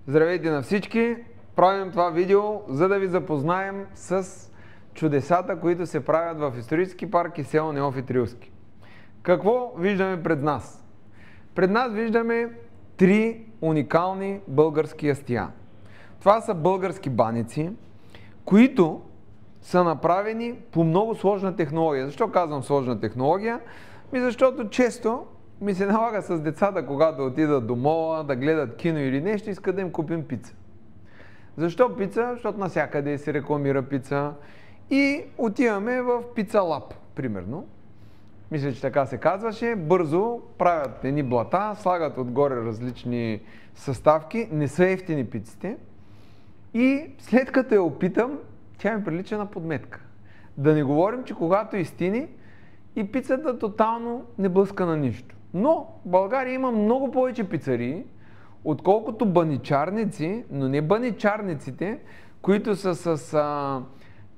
Здравейте на всички! Правим това видео, за да ви запознаем с чудесата, които се правят в исторически парк и село Неофит Рилски. Какво виждаме пред нас? Пред нас виждаме три уникални български ястия. Това са български баници, които са направени по много сложна технология. Защо казвам сложна технология? Защото често ми се налага с децата, когато отидат до мола, да гледат кино или нещо, искат да им купим пица. Защо пица? Защото навсякъде се рекламира пица. И отиваме в Пица Лаб, примерно. Мисля, че така се казваше. Бързо правят едни блата, слагат отгоре различни съставки. Не са евтини пиците. И след като я опитам, тя ми прилича на подметка. Да не говорим, че когато изтини и пицата тотално не блъска на нищо. Но в България има много повече пицарии, отколкото баничарници, но не баничарниците, които са с,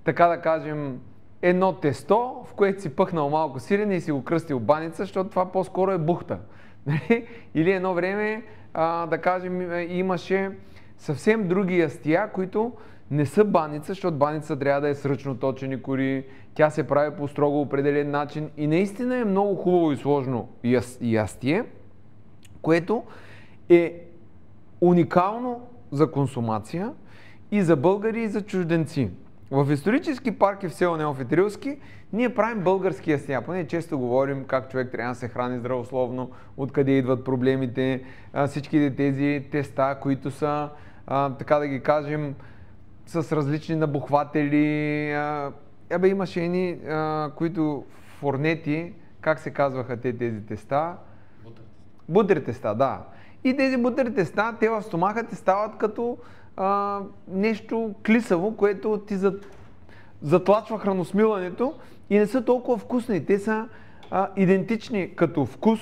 така да кажем, едно тесто, в което си пъхнал малко сирене и си го кръстил баница, защото това по-скоро е бухта. Или едно време, да кажем, имаше съвсем други ястия, които не са баница, защото баница трябва да е с ръчно точени кори, тя се прави по строго определен начин и наистина е много хубаво и сложно ястие, което е уникално за консумация и за българи и за чужденци. В исторически парк и в село Неофит Рилски ние правим български ястия. Поне често говорим как човек трябва да се храни здравословно, откъде идват проблемите, всичките тези теста, които са, така да ги кажем, с различни набухватели. Имаше едни, които форнети, как се казваха тези теста? Бутер теста, да. И тези бутер теста, те в стомаха ти стават като нещо клисаво, което ти затлачва храносмилането и не са толкова вкусни. Те са идентични като вкус,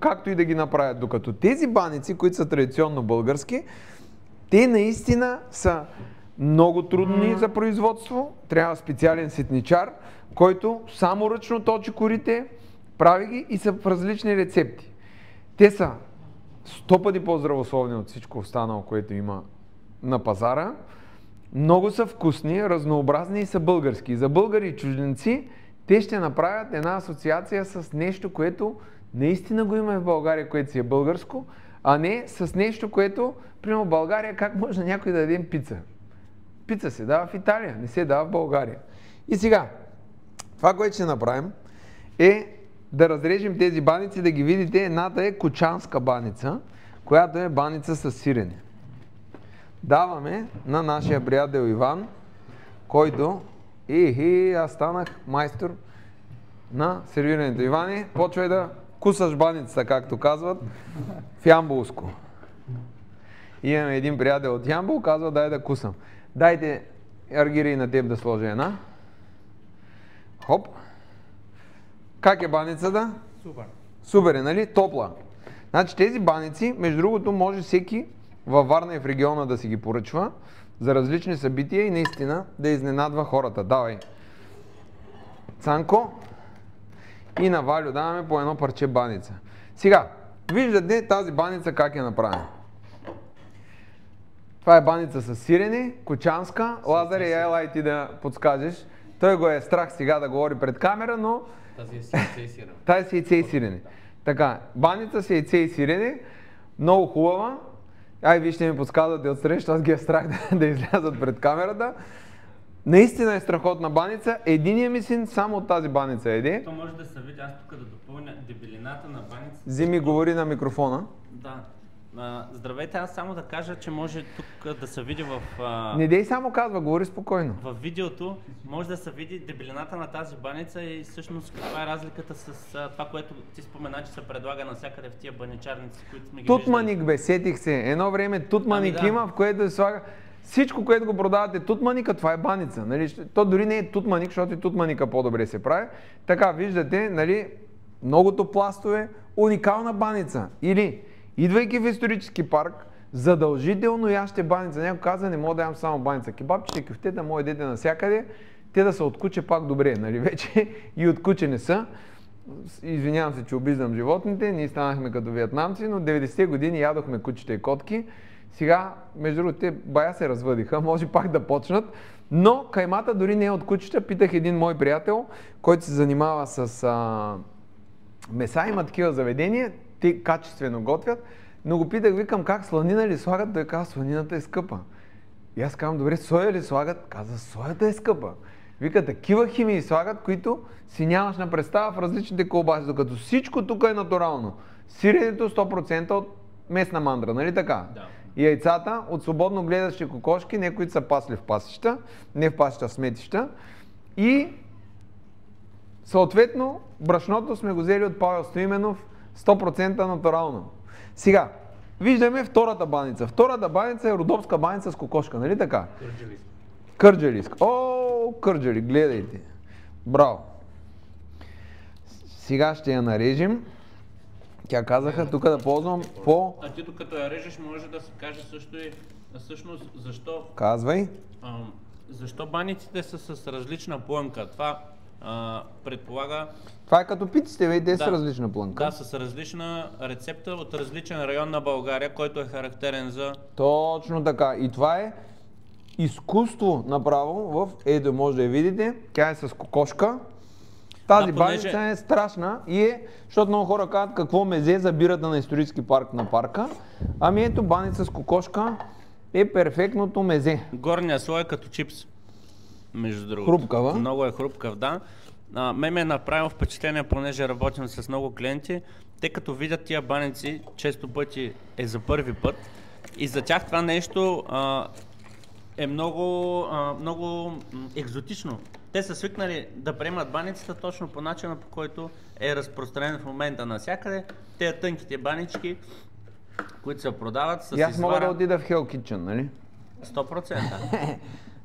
както и да ги направят. Докато тези баници, които са традиционно български, те наистина са много трудни за производство. Трябва специален ситничар, който само ръчно точи корите, прави ги и са в различни рецепти. Те са 100 пъти по-здравословни от всичко останало, което има на пазара. Много са вкусни, разнообразни и са български. За българи и чужденци те ще направят една асоциация с нещо, което наистина го има в България, което си е българско, а не с нещо, което, примерно в България, как може на някой да дадем пица? Пица се дава в Италия, не се дава в България. И сега, това, което ще направим, е да разрежем тези баници, да ги видите. Едната е кочанска баница, която е баница с сирене. Даваме на нашия приятел Иван, който аз станах майстор на сервирането. Иване, почвай да кусаш баницата, както казват, в Ямболско. Имаме един приятел от Ямбол, казва дай да кусам. Дайте, Аргири, и на теб да сложа една. Хоп. Как е баницата? Супер. Супер е, нали? Топла. Значи тези баници, между другото, може всеки във Варна и в региона да си ги поръчва за различни събития и наистина да изненадва хората. Давай. Цанко. И на Валю даваме по едно парче баница. Сега, виждате тази баница как е направена. Това е баница с сирене, кочанска. Лазаре, ела и ти да подскажеш. Той го е страх сега да говори пред камера, но тази е с яйце и сирене. Тази с яйце и сирене. Така, баница с яйце и сирене, много хубава. Вижте ми подсказвате отстрани, защото аз ги е страх да излязат пред камерата. Наистина е страхотна баница. Единият ми син само от тази баница еде. То може да се види, аз тук да допълня дебелината на баницата. Зими, говори на микрофона. Да. Здравейте, аз само да кажа, че може тук да се види в... Не дей само казва, говори спокойно. В видеото може да се види дебелината на тази баница и всъщност каква е разликата с това, което ти спомена, че се предлага навсякъде в тия баничарници, които сме ги Тутманик, виждали. бе, сетих се. Едно време Тутманик да. има, в което се слага... Всичко, което го продавате Тутманика, това е баница. Нали? То дори не е Тутманик, защото и Тутманика по-добре се прави. Така, виждате, нали, многото пластове, уникална баница. Или, идвайки в исторически парк, задължително яще баница. Някой каза, не мога да ям само баница. Кебабчите, кюфтета, може дете навсякъде, те да са от куче пак добре. Нали? Вече и от куче не са. Извинявам се, че обиждам животните, ние станахме като виетнамци, но 90-те години ядохме кучета и котки. Сега, между другото, те бая се развъдиха, може пак да почнат, но каймата дори не е от кучета. Питах един мой приятел, който се занимава с меса, има такива заведения, те качествено готвят, но го питах, викам, как сланина ли слагат? Той каза, сланината е скъпа. И аз казвам, добре, соя ли слагат? Каза, соята е скъпа. Вика, такива химии слагат, които си нямаш на представа в различните колбаси, докато всичко тук е натурално. Сиренето 100% от местна мандра, нали така? Да. И яйцата от свободно гледащи кокошки, не които са пасли в пасища, не в пасища, в сметища. И съответно брашното сме го взели от Павел Стоименов 100% натурално. Сега, виждаме втората баница. Втората баница е родопска баница с кокошка, нали така? Кърджалийска. Кърджалийска. О, кърджали, гледайте. Браво. Сега ще я нарежем. Тя казаха тук да ползвам по... А ти като я режеш, може да се каже също и всъщност защо... Казвай. Защо баниците са с различна плънка? Това предполага... Това е като пиците, бе, те са различна плънка. Да, с различна рецепта от различен район на България, който е характерен за... Точно така. И това е изкуство направо в... Ето, може да я видите. Тя е с кокошка. Тази баница е страшна и е, защото много хора казват какво мезе забирате на исторически парк на парка. Ами ето, баница с кокошка е перфектното мезе. Горния слой е като чипс, между другото. Хрупкава. Много е хрупкав, да. Мен ме е направило впечатление, понеже работим с много клиенти. Те като видят тия баници, често пъти е за първи път. И за тях това нещо е много екзотично. Те са свикнали да приемат баницата точно по начина, по който е разпространен в момента навсякъде. Те тънките банички, които се продават с И аз мога да отида в Hell Kitchen, нали? 100%.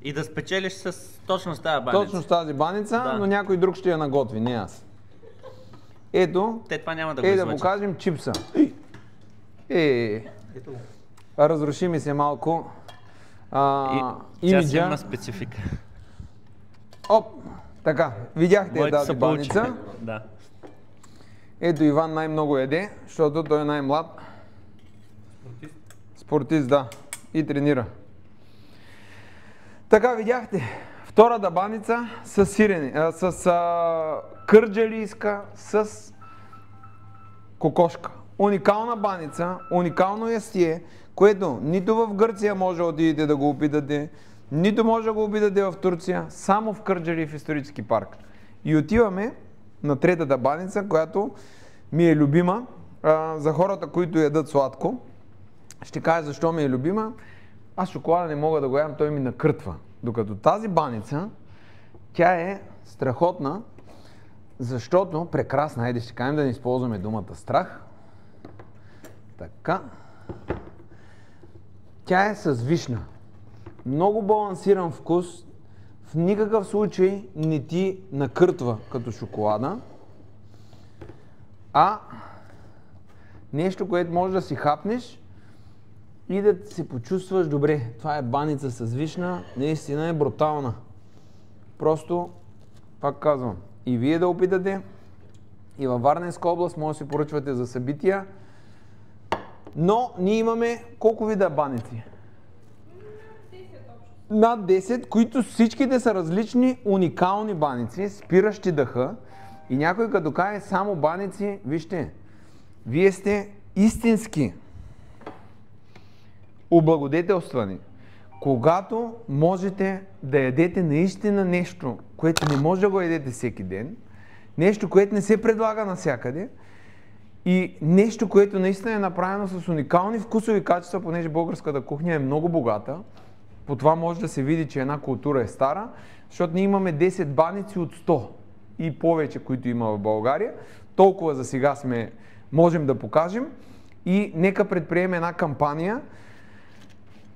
И да спечелиш точно с тази баница. Точно с тази баница, да. Но някой друг ще я наготви, не аз. Ето, те това няма да го излъчат. да покажем чипса. Разруши ми се малко имиджа. Тя има специфика. Оп, така, видяхте тази баница. Да. Ето Иван най-много еде, защото той е най-млад. Спортист, да. И тренира. Така, видяхте. Втората баница с сирене, с кърджалийска, с кокошка. Уникална баница, уникално ястие, което нито в Гърция може да отидете да го опитате, нито може да го опитате в Турция, само в Кърджали в исторически парк. И отиваме на третата баница, която ми е любима. За хората, които ядат сладко, ще кажа защо ми е любима. Аз шоколада не мога да го ям, той ми накъртва. Докато тази баница, тя е страхотна, защото прекрасна. Хайде ще кажем да не използваме думата страх. Така. Тя е с вишна. Много балансиран вкус. В никакъв случай не ти накъртва като шоколада. А нещо, което можеш да си хапнеш и да се почувстваш добре. Това е баница с вишна. Наистина е брутална. Просто, пак казвам, и вие да опитате. И във Варненска област може да си поръчвате за събития. Но ние имаме колко вида баници? Над 10, които всичките са различни, уникални баници, спиращи дъха. И някой като каже само баници, вижте, вие сте истински облагодетелствани. Когато можете да ядете наистина нещо, което не може да го ядете всеки ден, нещо, което не се предлага навсякъде, и нещо, което наистина е направено с уникални вкусови качества, понеже българската кухня е много богата. По това може да се види, че една култура е стара, защото ние имаме 10 баници от 100 и повече, които има в България. Толкова за сега можем да покажем. И нека предприеме една кампания.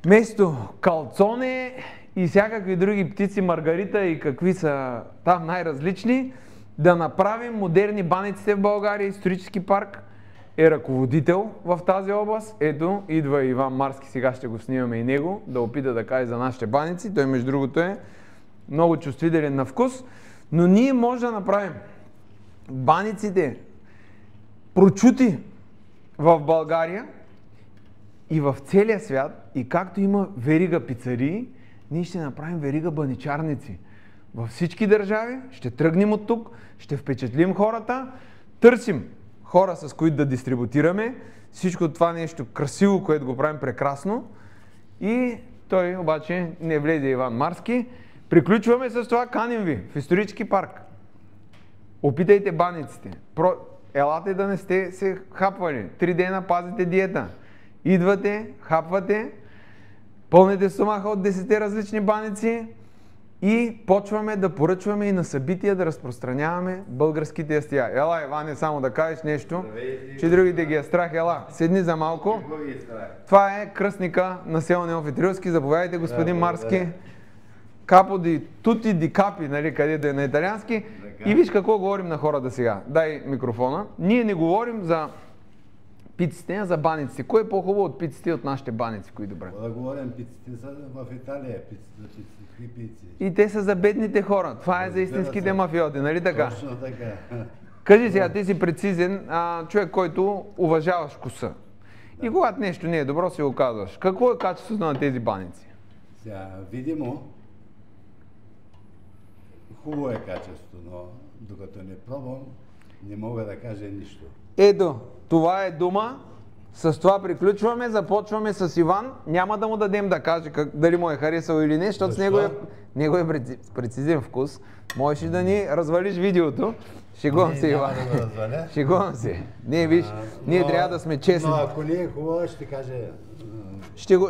Вместо калцоне и всякакви други птици, маргарита и какви са там най-различни, да направим модерни баниците в България. Исторически парк е ръководител в тази област. Ето, идва Иван Марски, сега ще го снимаме и него, да опита да каже за нашите баници. Той, между другото, е много чувствителен на вкус. Но ние може да направим баниците прочути в България и в целия свят, и както има верига пицарии, ние ще направим верига баничарници. Във всички държави ще тръгнем от тук, ще впечатлим хората, търсим хора, с които да дистрибутираме всичко това нещо красиво, което го правим прекрасно. И той обаче не влезе Иван Марски. Приключваме с това, каним ви в исторически парк. Опитайте баниците. Елате да не сте се хапвали. 3 дена пазите диета. Идвате, хапвате, пълните стомаха от 10 различни баници и почваме да поръчваме и на събития да разпространяваме българските ястия. Ела, Иване, само да кажеш нещо, че другите ги е страх. Ела, седни за малко. Това е кръстника на село Неофит Рилски. Заповядайте, господин Марски. Капо ди тути ди капи, нали, където е на италиански. И виж какво говорим на хората сега. Дай микрофона. Ние не говорим за пиците, а за баниците. Кое е по-хубаво от пиците и от нашите баници, които добре? Да говорим, пиците са в Италия, пици. И те са за бедните хора. Това е за истинските мафиоти, нали така? Точно така. Кажи сега, ти си прецизен човек, който уважаваш вкуса. И когато нещо не е добро, си го казваш. Какво е качеството на тези баници? Сега, видимо, хубаво е качество, но докато не пробвам, не мога да кажа нищо. Ето, това е дума. С това приключваме, започваме с Иван. Няма да му дадем да каже дали му е харесал или не, защото с него е прецизен вкус. Можеш и да ни развалиш видеото. Шегувам се, Иван. Шегувам се. Не, виж, ние трябва да сме честни. Но ако не е хубаво, ще кажа...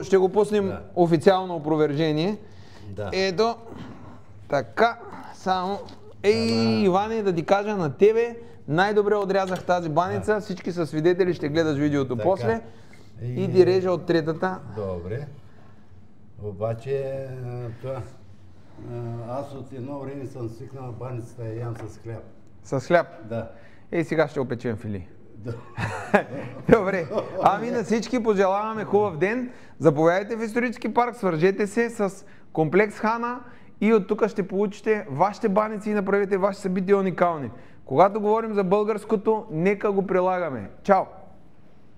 Ще го пуснем официално опровержение. Да. Ето, така, само... Иване, да ти кажа на тебе, най-добре отрязах тази баница, всички са свидетели, ще гледаш видеото после и ти режа от третата. Добре. Обаче, аз от едно време съм свикнал баницата да ям с хляб. С хляб? Да. Сега ще опечем фили. Добре. Ами на всички пожелаваме хубав ден. Заповядайте в исторически парк, свържете се с комплекс Хана и от тук ще получите вашите баници и направите вашите събития уникални. Когато говорим за българското, нека го прилагаме. Чао!